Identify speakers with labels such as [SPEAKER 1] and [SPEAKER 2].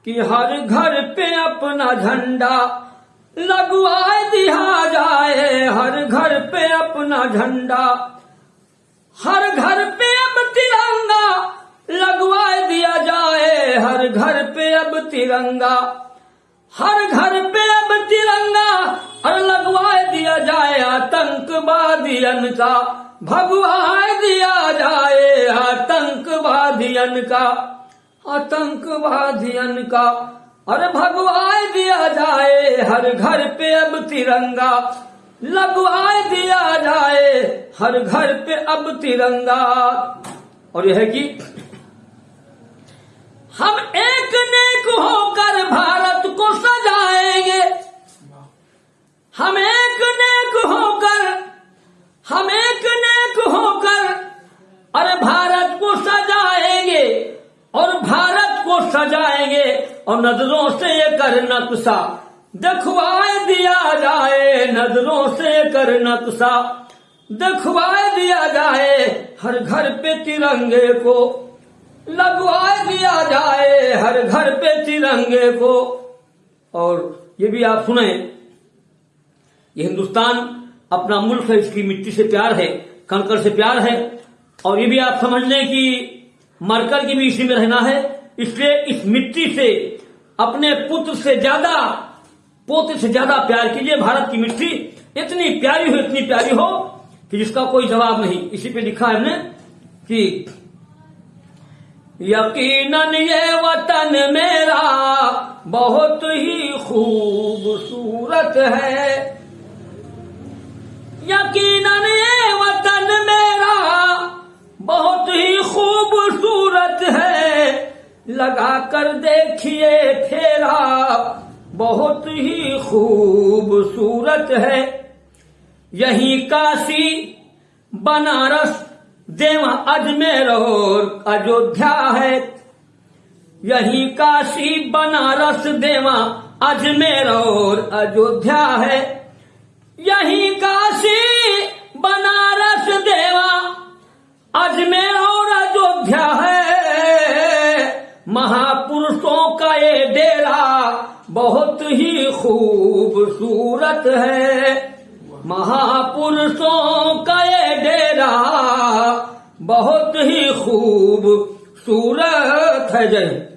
[SPEAKER 1] कि हर घर पे अपना झंडा लगवा दिया जाए, हर घर पे अपना झंडा, हर घर पे अब तिरंगा लगवा दिया जाए, हर घर पे अब तिरंगा, हर घर पे अब तिरंगा और लगवा दिया जाए, आतंकवादियन का भगवा दिया जाए, आतंकवादियन का, आतंकवादियन का और भगवा दिया जाए, हर घर पे अब तिरंगा लगवा दिया जाए, हर घर पे अब तिरंगा। और यह है कि हम एक नेक होकर भारत को सजाएंगे, हम एक नेक होकर, हम एक नेक होकर अरे भारत को सजाएंगे और भारत को सजाएंगे और नजरों से ये कर नक्शा दिखवाए दिया जाए, नजरों से कर नक्शा दिखवाए दिया जाए, हर घर पे तिरंगे को लगवा दिया जाए, हर घर पे तिरंगे को। और ये भी आप सुने, ये हिंदुस्तान अपना मुल्क है, इसकी मिट्टी से प्यार है, कंकड़ से प्यार है। और ये भी आप समझ लें कि मरकल की भी इसी में रहना है, इसलिए इस मिट्टी से अपने पुत्र से ज्यादा, पोते से ज्यादा प्यार कीजिए। भारत की मिट्टी इतनी प्यारी हो, इतनी प्यारी हो कि जिसका कोई जवाब नहीं। इसी पे लिखा है हमने कि यकीनन ये वतन मेरा बहुत ही खूबसूरत है, यकीनन ये वतन मेरा बहुत ही खूबसूरत है, लगा कर देखिए फेरा बहुत ही खूबसूरत है। यही काशी बनारस देवा अजमेर और अयोध्या है, यही काशी बनारस देवा अजमेर और अयोध्या है, यही काशी बनारस देवा अजमेर और अयोध्या है। महापुरुषों का ये डेरा बहुत ही खूबसूरत है, महापुरुषों का ये डेरा बहुत ही खूबसूरत है। जय